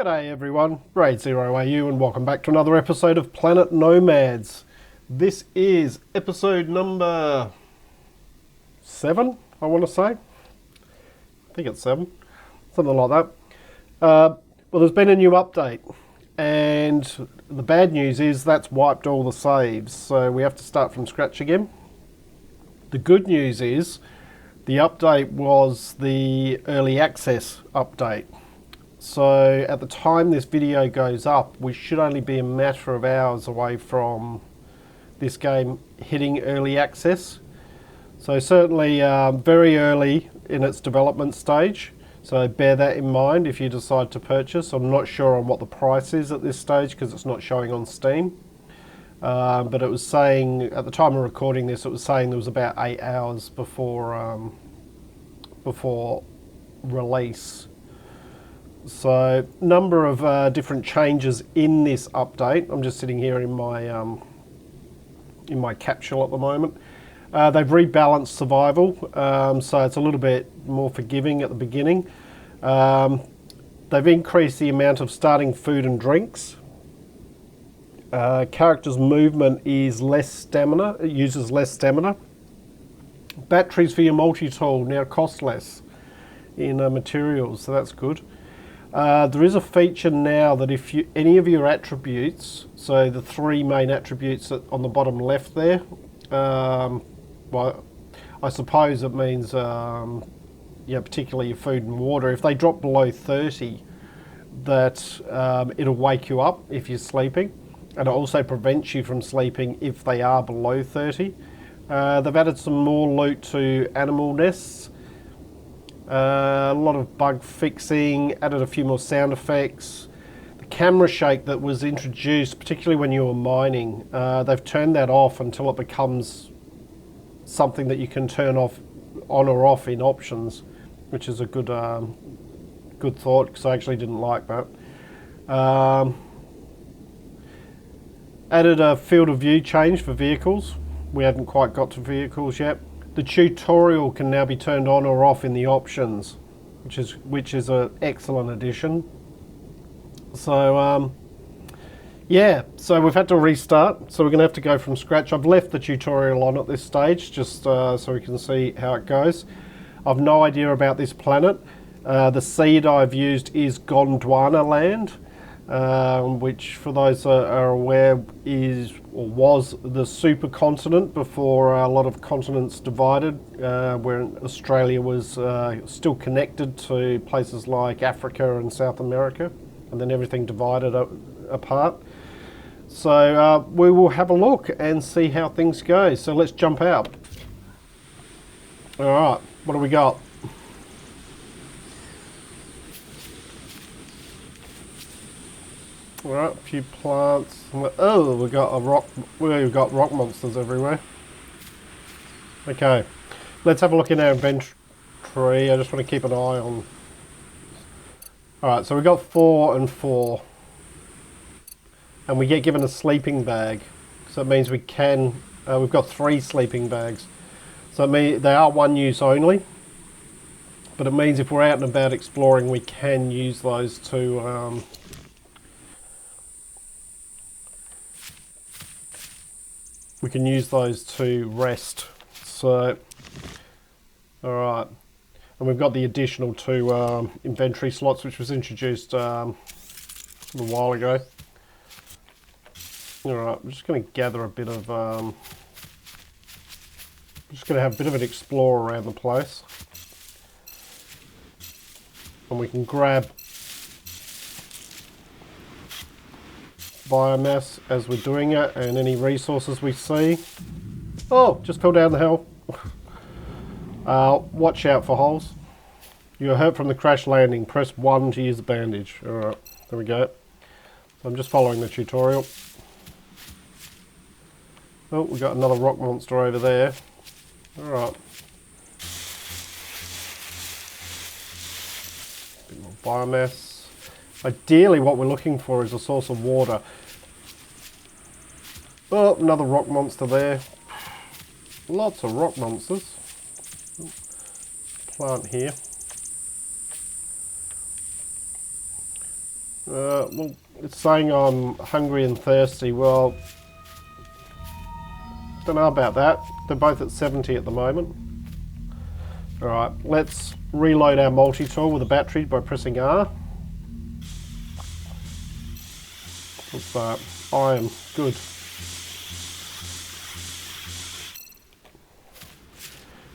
G'day everyone, Raid0AU and welcome back to another episode of Planet Nomads. This is episode number 7, I want to say. I think it's 7, something like that. Well, there's been a new update and the bad news is that's wiped all the saves, so we have to start from scratch again. The good news is the update was the early access update. So at the time this video goes up, we should only be a matter of hours away from this game hitting early access. So certainly very early in its development stage. So bear that in mind if you decide to purchase. I'm not sure on what the price is at this stage because it's not showing on Steam. But it was saying, at the time of recording this, it was saying there was about 8 hours before release. So, number of different changes in this update. I'm just sitting here in my capsule at the moment. They've rebalanced survival, so it's a little bit more forgiving at the beginning. They've increased the amount of starting food and drinks. Character's movement is less stamina. It uses less stamina. Batteries for your multi-tool now cost less in materials, so that's good. There is a feature now that if any of your attributes, so the 3 main attributes on the bottom left there, well, I suppose it means, particularly your food and water, if they drop below 30, that it'll wake you up if you're sleeping, and it also prevents you from sleeping if they are below 30. They've added some more loot to animal nests. A lot of bug fixing, added a few more sound effects. The camera shake that was introduced, particularly when you were mining, they've turned that off until it becomes something that you can turn on or off in options, which is a good thought, because I actually didn't like that. Added a field of view change for vehicles. We hadn't quite got to vehicles yet. The tutorial can now be turned on or off in the options, which is an excellent addition. So yeah, so we've had to restart, so we're going to have to go from scratch. I've left the tutorial on at this stage just so we can see how it goes. I've no idea about this planet. The seed I've used is Gondwana land, which for those that are aware is or was the supercontinent before a lot of continents divided, where Australia was still connected to places like Africa and South America, and then everything divided apart. So we will have a look and see how things go. So let's jump out. All right, what do we got? All right, a few plants. Oh, we've got rock monsters everywhere. Okay, let's have a look in our inventory. I just want to keep an eye on. All right, so we've got 4 and 4, and we get given a sleeping bag. So it means we can. We've got 3 sleeping bags. So it means they are one use only. But it means if we're out and about exploring, we can use those to. We can use those to rest. So, all right. And we've got the additional 2 inventory slots, which was introduced a little while ago. All right, I'm just going to gather a bit of, I'm just going to have a bit of an explore around the place. And we can grab biomass as we're doing it, and any resources we see. Oh, just fell down the hill. Watch out for holes. You are hurt from the crash landing. Press 1 to use a bandage. Alright, there we go. I'm just following the tutorial. Oh, we got another rock monster over there. Alright. Bit more biomass. Ideally what we're looking for is a source of water. Oh, another rock monster there. Lots of rock monsters. Plant here. Well, it's saying I'm hungry and thirsty. Well, don't know about that. They're both at 70 at the moment. Alright, let's reload our multi-tool with a battery by pressing R. What's that? Iron. Good.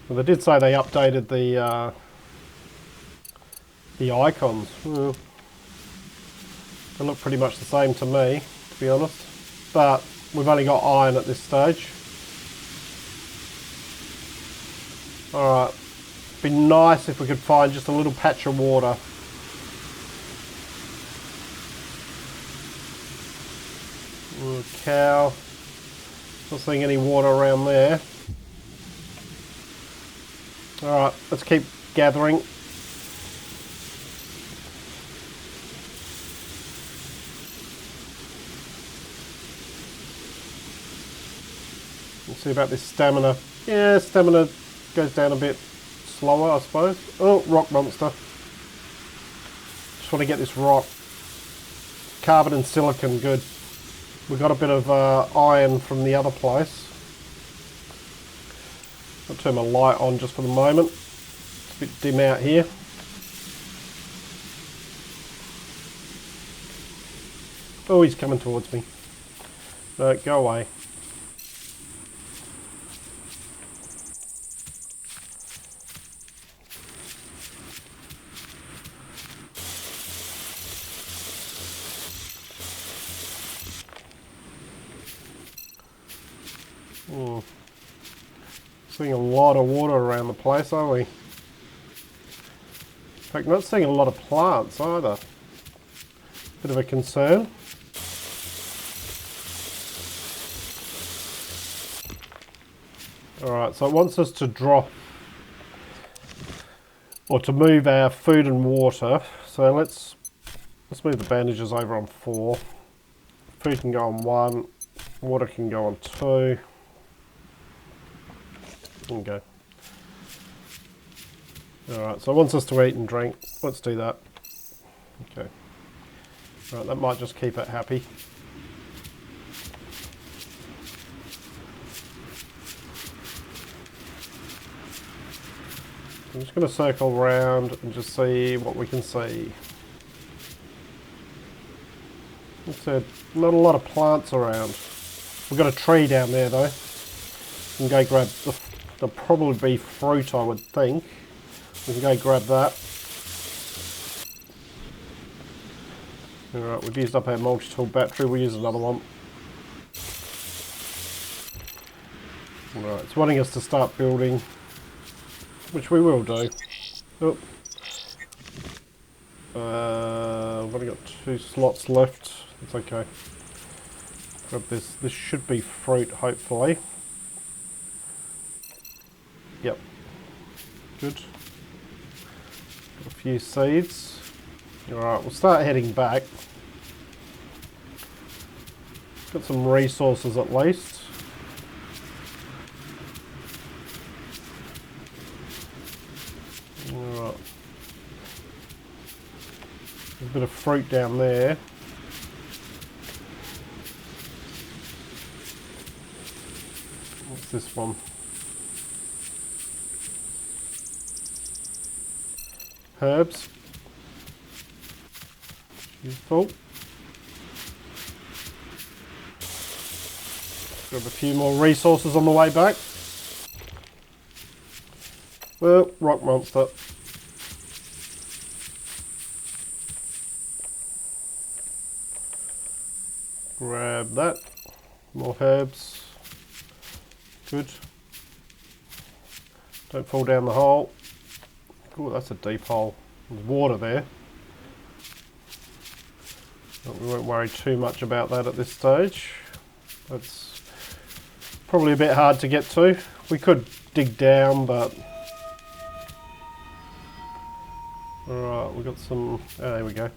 Well, they did say they updated the icons. Well, they look pretty much the same to me, to be honest. But we've only got iron at this stage. Alright. Be nice if we could find just a little patch of water. Cow. Not seeing any water around there. Alright, let's keep gathering. We'll see about this stamina. Yeah, stamina goes down a bit slower, I suppose. Oh, rock monster. Just want to get this rock. Carbon and silicon, good. We got a bit of iron from the other place. I'll turn my light on just for the moment. It's a bit dim out here. Oh, he's coming towards me. No, go away. Seeing a lot of water around the place, aren't we? In fact, not seeing a lot of plants either. Bit of a concern. Alright, so it wants us to drop or to move our food and water. So let's move the bandages over on 4. Food can go on 1. Water can go on 2. Okay. Alright, so it wants us to eat and drink. Let's do that. Okay. Alright, that might just keep it happy. I'm just going to circle around and just see what we can see. Like I said, not a lot of plants around. We've got a tree down there though. We can go grab there'll probably be fruit, I would think. We can go grab that. Alright, we've used up our multi-tool battery, we'll use another one. Alright, it's wanting us to start building, which we will do. Oh. I've only got 2 slots left, it's okay. Grab this, this should be fruit hopefully. Yep, good. Got a few seeds. Alright, we'll start heading back. Got some resources at least. Alright. There's a bit of fruit down there. What's this one? Herbs. Useful. Grab a few more resources on the way back. Well, rock monster. Grab that. More herbs. Good. Don't fall down the hole. Oh, that's a deep hole. There's water there. But we won't worry too much about that at this stage. That's probably a bit hard to get to. We could dig down, but... Alright, we've got some... Oh, there we go.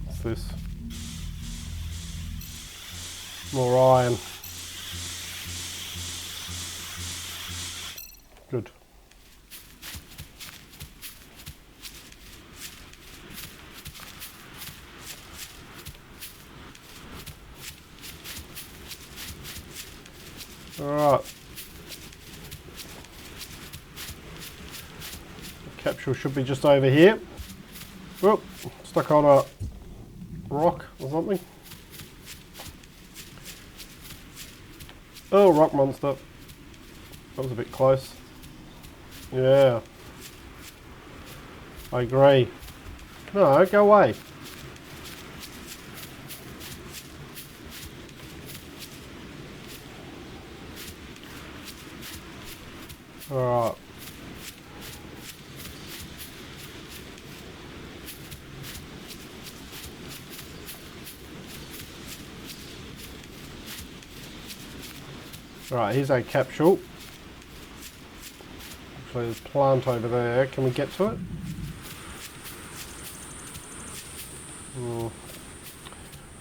What's this? More iron. Good. Alright. The capsule should be just over here. Whoop, stuck on a rock or something. Oh, rock monster. That was a bit close. Yeah. I agree. No, go away. Alright. Right, here's a capsule. Actually, there's a plant over there. Can we get to it?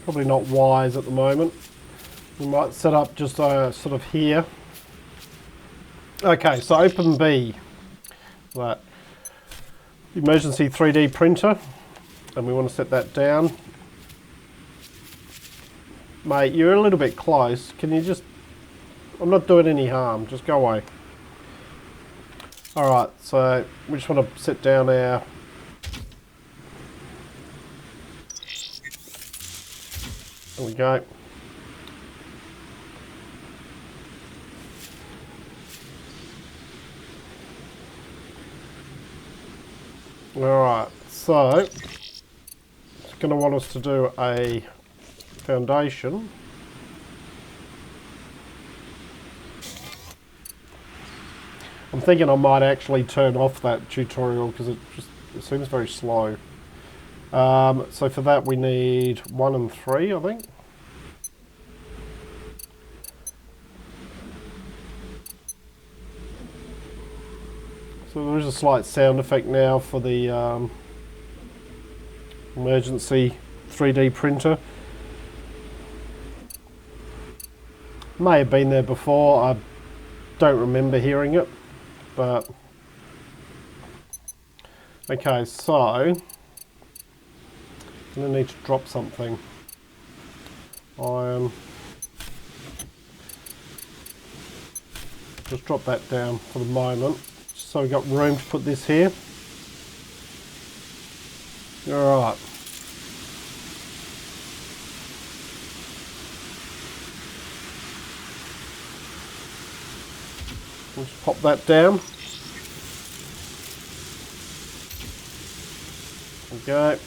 Probably not wise at the moment. We might set up just sort of here. Okay, so open B. That emergency 3D printer, and we want to set that down. Mate, you're a little bit close. Can you just... I'm not doing any harm. Just go away. Alright, so we just want to set down our... There we go. Alright, so it's going to want us to do a foundation. I'm thinking I might actually turn off that tutorial because it seems very slow. So for that we need 1 and 3, I think. So there is a slight sound effect now for the emergency 3D printer. May have been there before, I don't remember hearing it, but... Okay, so... I'm going to need to drop something. Just drop that down for the moment. So we've got room to put this here. Alright. Just pop that down. Okay.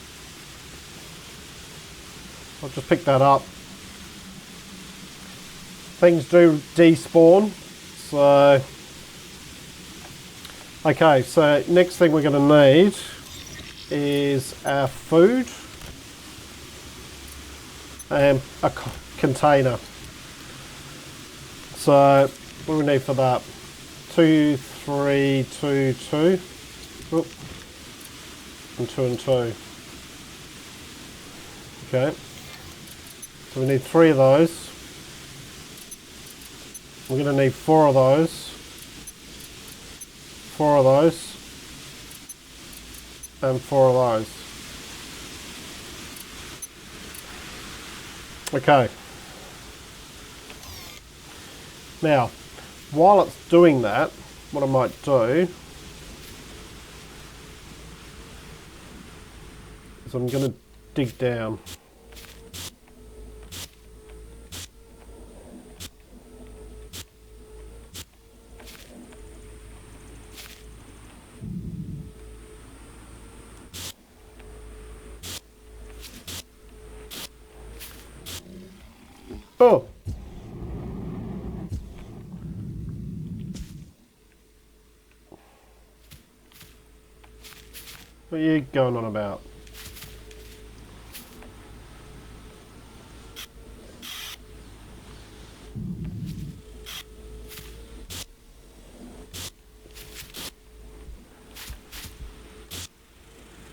I'll just pick that up. Things do despawn, so... Okay, so next thing we're going to need is our food and a container. So what do we need for that? 2, 3, 2, 2. Oop. And 2 and 2. Okay. So we need 3 of those. We're going to need 4 of those. 4 of those. And 4 of those. Okay. Now, while it's doing that, what I might do is I'm going to dig down. Oh! What are you going on about?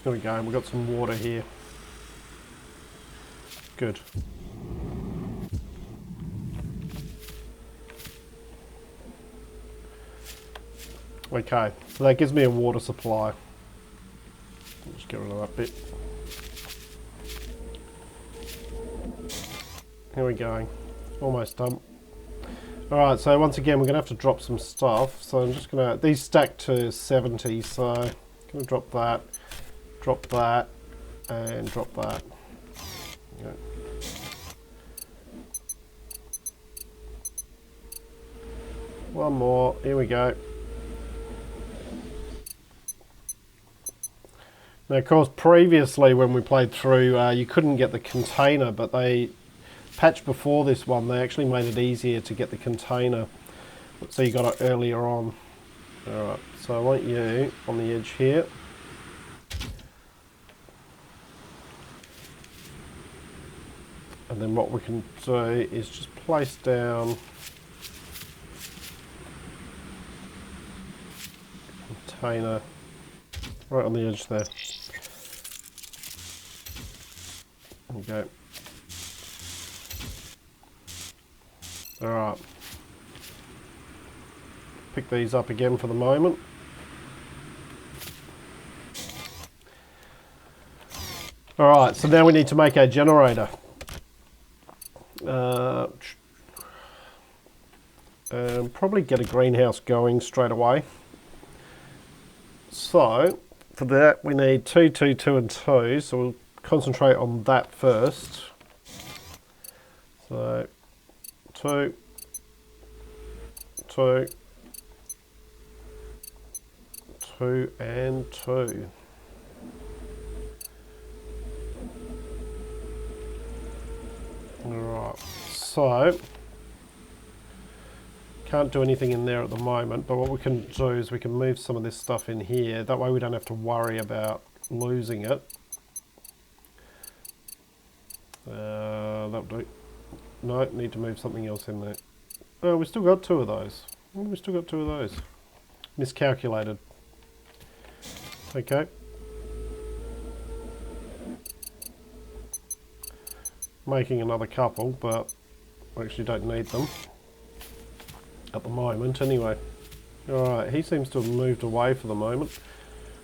There we go, we've got some water here. Good. Okay, so that gives me a water supply. I'll just get rid of that bit. Here we go. Almost done. Alright, so once again we're going to have to drop some stuff. So I'm just going to, these stack to 70, so I'm going to drop that, and drop that. Yeah. One more, here we go. Now of course previously when we played through you couldn't get the container, but they patched before this one, they actually made it easier to get the container. So you got it earlier on. Alright, so I want you on the edge here. And then what we can do is just place down container right on the edge there. There we go. Alright. Pick these up again for the moment. Alright, so now we need to make our generator. Probably get a greenhouse going straight away. So, for that we need 2, 2, 2 and 2, so we'll concentrate on that first. So, 2, 2, 2 and 2. Alright, so can't do anything in there at the moment, but what we can do is we can move some of this stuff in here. That way we don't have to worry about losing it. That'll do. No, need to move something else in there. Oh, we still got 2 of those. We still got 2 of those. Miscalculated. Okay. Making another couple, but we actually don't need them at the moment anyway. Alright, he seems to have moved away for the moment,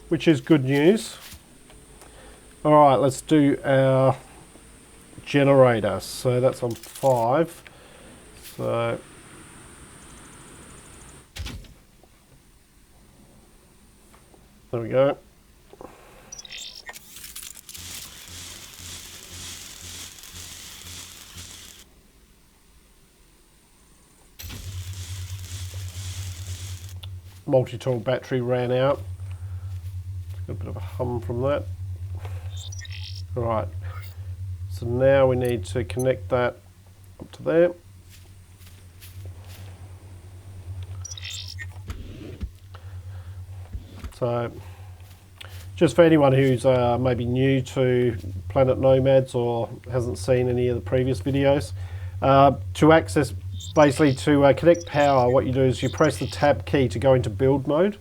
which is good news. Alright, let's do our generator. So that's on 5. So there we go. Multi-tool battery ran out. Got a bit of a hum from that. Alright, so now we need to connect that up to there. So, just for anyone who's maybe new to Planet Nomads or hasn't seen any of the previous videos, to access, basically to connect power, what you do is you press the tab key to go into build mode,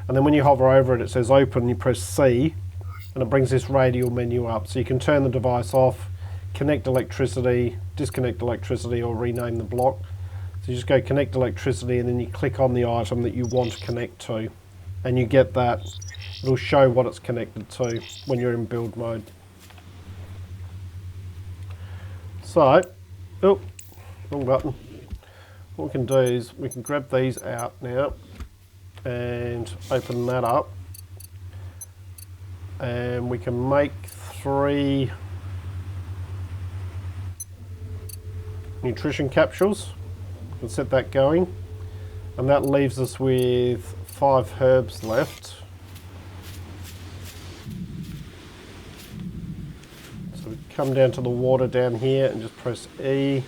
and then when you hover over it, it says open, you press C, and it brings this radial menu up. So you can turn the device off, connect electricity, disconnect electricity, or rename the block. So you just go connect electricity, and then you click on the item that you want to connect to, and you get that. It'll show what it's connected to when you're in build mode. So, oh, wrong button. What we can do is we can grab these out now and open that up, and we can make 3 nutrition capsules. We'll set that going, and that leaves us with 5 herbs left. So we come down to the water down here and just press E.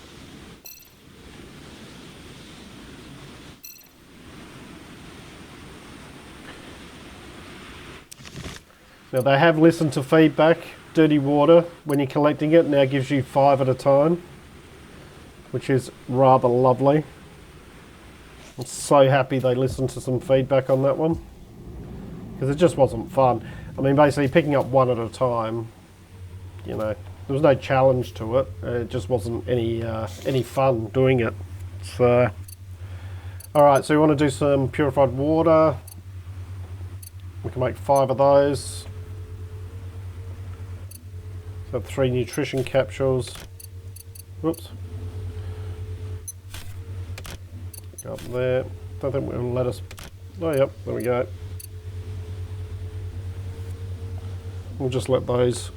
Now they have listened to feedback. Dirty water, when you're collecting it, now gives you 5 at a time, which is rather lovely. I'm so happy they listened to some feedback on that one, because it just wasn't fun. I mean, basically picking up 1 at a time, you know, there was no challenge to it. It just wasn't any fun doing it. So, all right, so we want to do some purified water. We can make 5 of those. So 3 nutrition capsules. Whoops. Go up there. Don't think we'll let us... Oh, yep, there we go. We'll just let those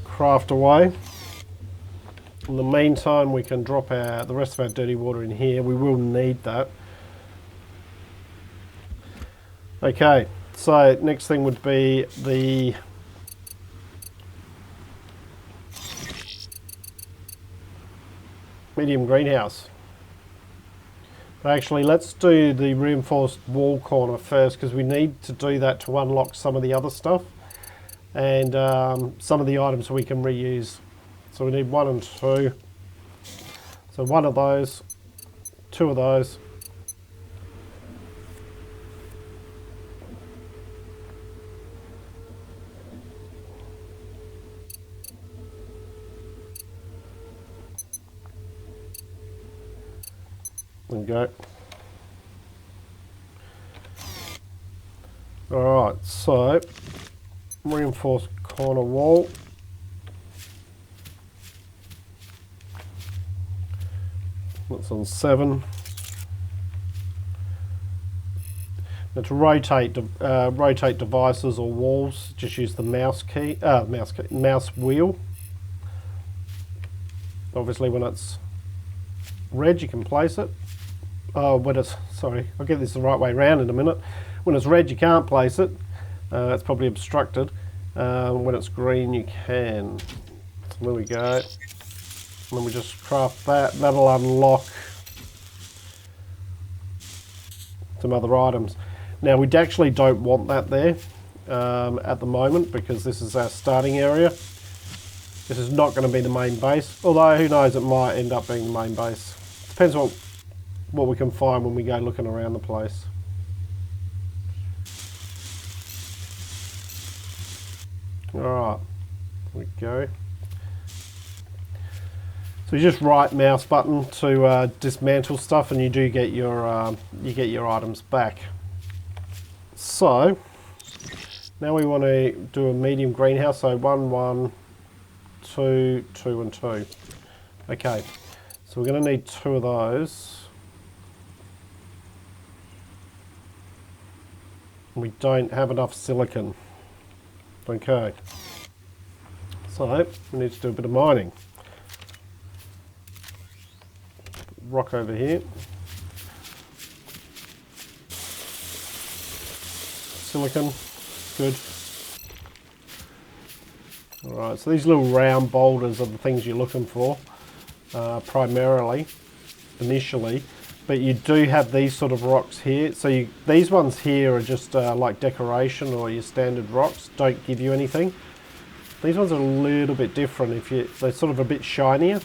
craft away. In the meantime, we can drop the rest of our dirty water in here. We will need that. Okay, so next thing would be the medium greenhouse. But actually, let's do the reinforced wall corner first, because we need to do that to unlock some of the other stuff and some of the items we can reuse. So we need 1 and 2. So 1 of those, 2 of those. There we go. Alright, so reinforced corner wall. That's on 7. Now to rotate devices or walls, just use the mouse wheel. Obviously, when it's red, you can place it. Sorry, I'll get this the right way around in a minute. When it's red, you can't place it. It's probably obstructed. When it's green, you can. So there we go. And then we just craft that. That'll unlock some other items. Now, we actually don't want that there at the moment, because this is our starting area. This is not going to be the main base, although who knows, it might end up being the main base. Depends what we can find when we go looking around the place. Alright, there we go. So you just right mouse button to dismantle stuff, and you do get your items back. So now we want to do a medium greenhouse. So 1, 1, 2, 2 and 2. Okay, so we're going to need 2 of those. We don't have enough silicon. Okay, so we need to do a bit of mining. Rock over here. Silicon, good. Alright, so these little round boulders are the things you're looking for, primarily, initially. But you do have these sort of rocks here. So these ones here are just like decoration, or your standard rocks, don't give you anything. These ones are a little bit different. They're sort of a bit shinier.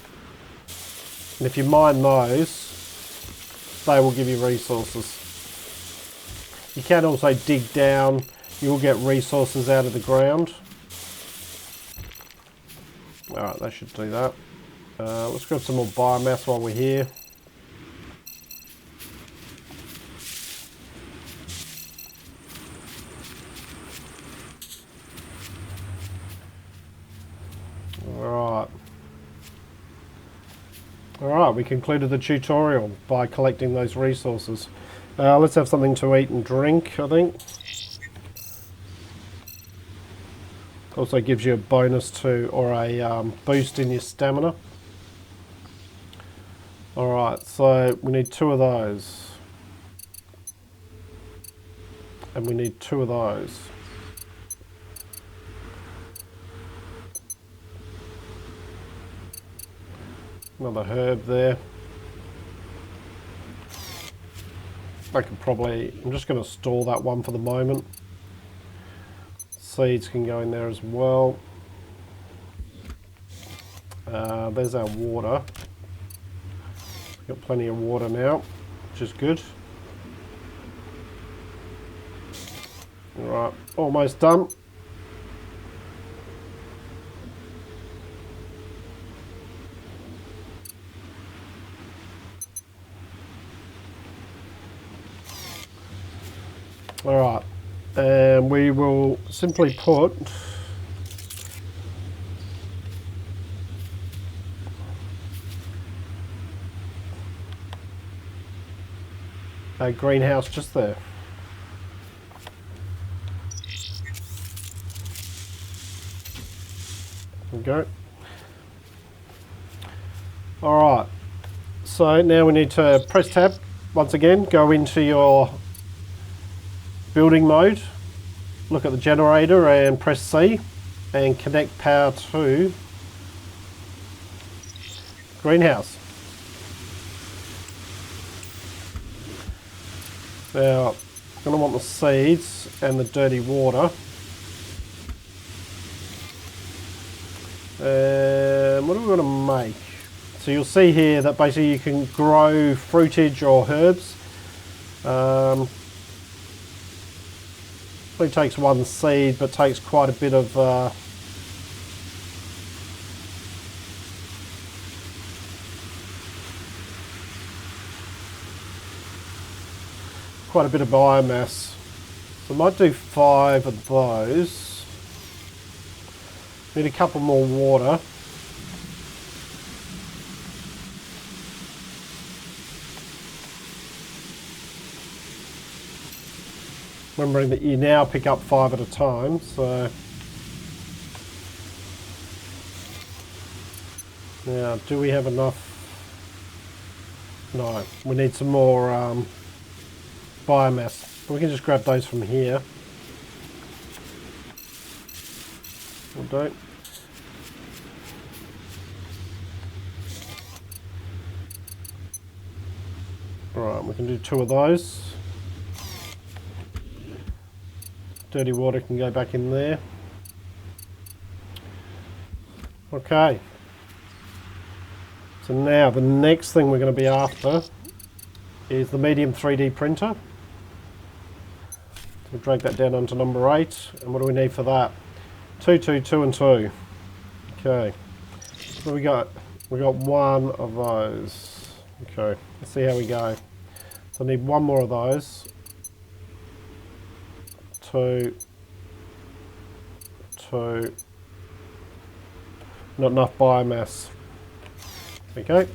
And if you mine those, they will give you resources. You can also dig down, you'll get resources out of the ground. Alright, that should do that. Let's grab some more biomass while we're here. Alright, we concluded the tutorial by collecting those resources. Let's have something to eat and drink, I think. Also gives you a bonus to, or a boost in your stamina. Alright, so we need 2 of those. And we need 2 of those. Another herb there. I could probably, I'm just going to store that one for the moment. Seeds can go in there as well. There's our water. We've got plenty of water now, which is good. Alright, almost done. Alright, and we will simply put greenhouse just there. There we go. Alright, so now we need to press tab once again, go into your building mode, look at the generator and press C and connect power to greenhouse. Now, I'm going to want the seeds and the dirty water. And what are we going to make? So you'll see here that basically you can grow fruitage or herbs. Only takes one seed, but takes quite a bit of biomass. So I might do 5 of those. Need a couple more water. Remembering that you now pick up 5 at a time, so now do we have enough? No, we need some more biomass. We can just grab those from here. We'll do. Alright, we can do 2 of those. Dirty water can go back in there. Okay. So now the next thing we're going to be after is the medium 3D printer. We'll drag that down onto number 8. And what do we need for that? 2, 2, 2 and 2. Okay. So we got 1 of those. Okay. Let's see how we go. So I need 1 more of those. 2, 2, not enough biomass. Okay,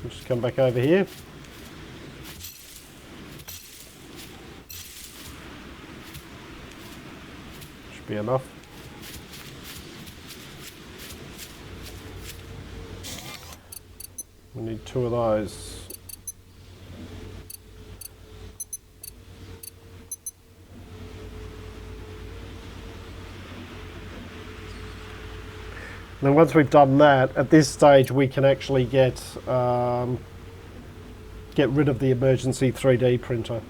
we'll just come back over here. Should be enough. We need 2 of those. And then once we've done that, at this stage we can actually get rid of the emergency 3D printer.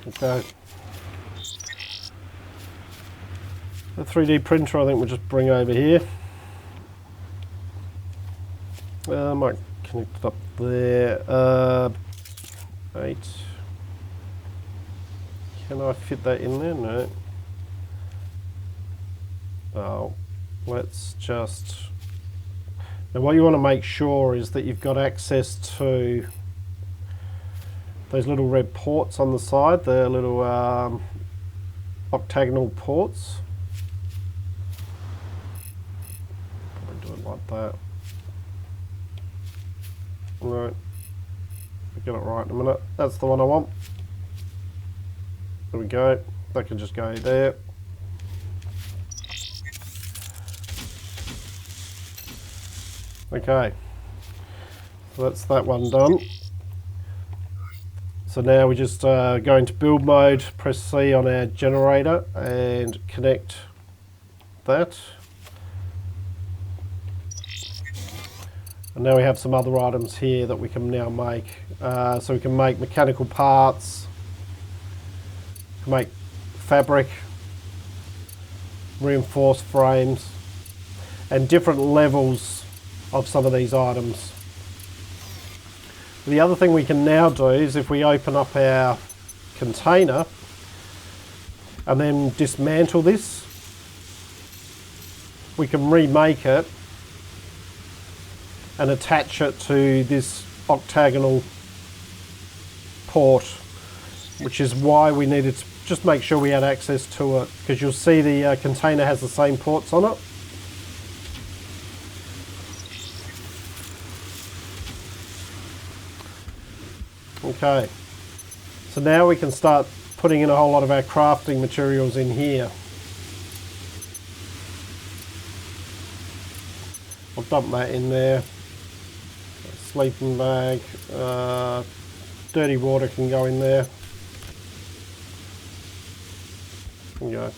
Okay. The 3D printer I think we'll just bring over here. I might connect it up there. 8. Can I fit that in there? No. Oh, let's just... Now what you want to make sure is that you've got access to those little red ports on the side, the little octagonal ports. Like that. Right, we'll get it right in a minute. That's the one I want. There we go. That can just go there. Okay, so that's that one done. So now we just go into build mode, press C on our generator and connect that. And now we have some other items here that we can now make. So we can make mechanical parts, make fabric, reinforced frames, and different levels of some of these items. The other thing we can now do is if we open up our container and then dismantle this, we can remake it and attach it to this octagonal port, which is why we needed to just make sure we had access to it, because you'll see the container has the same ports on it. Okay, so now we can start putting in a whole lot of our crafting materials in here. I'll dump that in there. Sleeping bag, dirty water can go in there. There you go.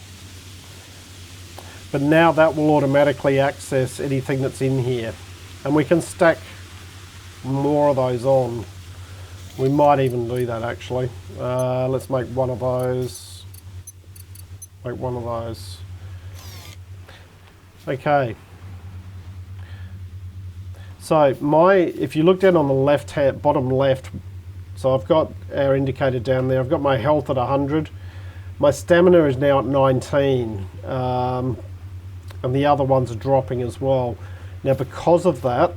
But now that will automatically access anything that's in here, and we can stack more of those on. We might even do that actually. Let's make one of those. Make one of those. Okay. So if you look down on the left hand, bottom left, so I've got our indicator down there. I've got my health at 100. My stamina is now at 19, and the other ones are dropping as well. Now because of that,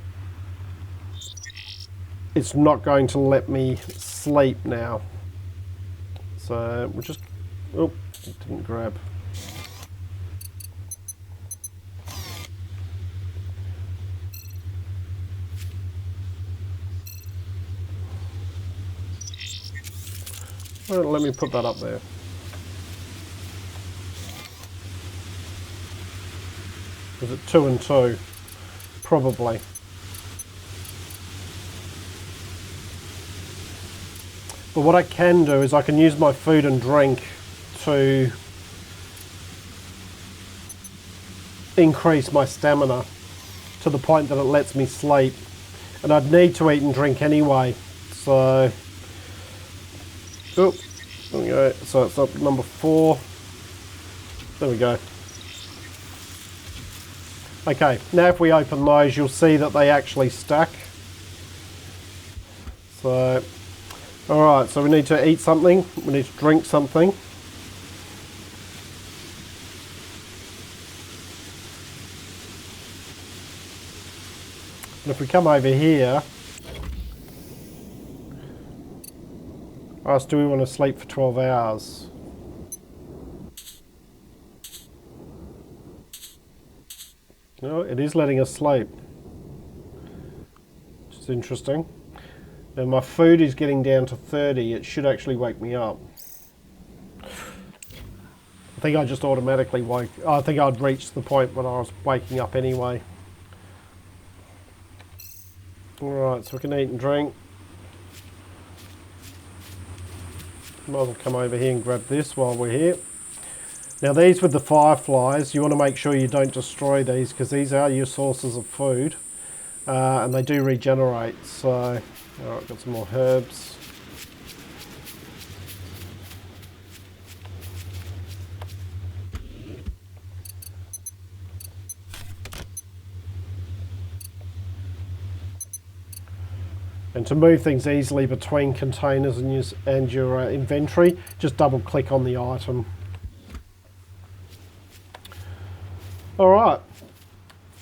it's not going to let me sleep now. So we'll just, oh, it didn't grab. Well, let me put that up there. Is it 2 and 2? Probably. But what I can do is I can use my food and drink to increase my stamina to the point that it lets me sleep. And I'd need to eat and drink anyway. So, oh, there we go. So it's up number 4. There we go. Okay, now if we open those, you'll see that they actually stack. So, alright, so we need to eat something, we need to drink something. And if we come over here, ask, do we want to sleep for 12 hours? No, it is letting us sleep. Which is interesting. Now my food is getting down to 30. It should actually wake me up. I think I just automatically woke. I think I'd reached the point when I was waking up anyway. Alright, so we can eat and drink. Might as well come over here and grab this while we're here. Now these with the fireflies, you want to make sure you don't destroy these, because these are your sources of food, and they do regenerate. So, alright, got some more herbs. And to move things easily between containers and your inventory, just double click on the item. Alright,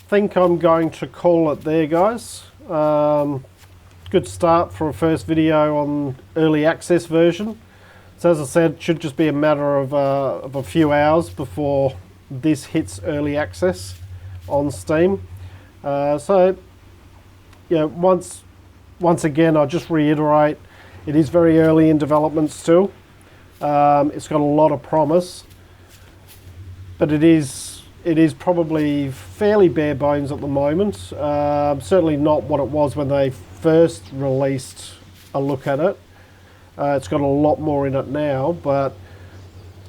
think I'm going to call it there, guys. Good start for a first video on early access version. So as I said, it should just be a matter of a few hours before this hits early access on Steam. So yeah, once again, I'll just reiterate, it is very early in development still. It's got a lot of promise, but it is probably fairly bare bones at the moment. Certainly not what it was when they first released a look at it. It's got a lot more in it now, but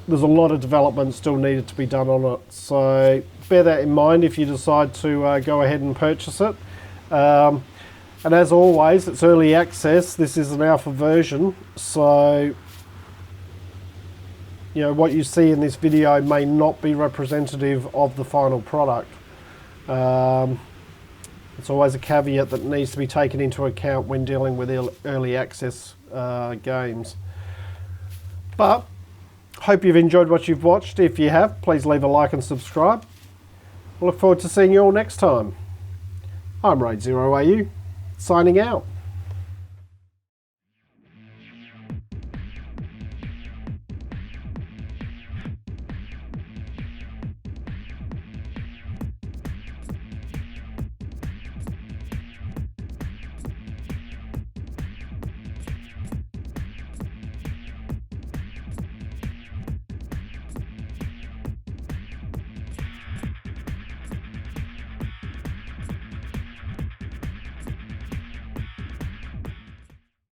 there's a lot of development still needed to be done on it. So bear that in mind if you decide to go ahead and purchase it. And as always, it's early access. This is an alpha version, so you know, what you see in this video may not be representative of the final product. It's always a caveat that needs to be taken into account when dealing with early access games. But hope you've enjoyed what you've watched. If you have, please leave a like and subscribe. I look forward to seeing you all next time. I'm Raid0AU, signing out.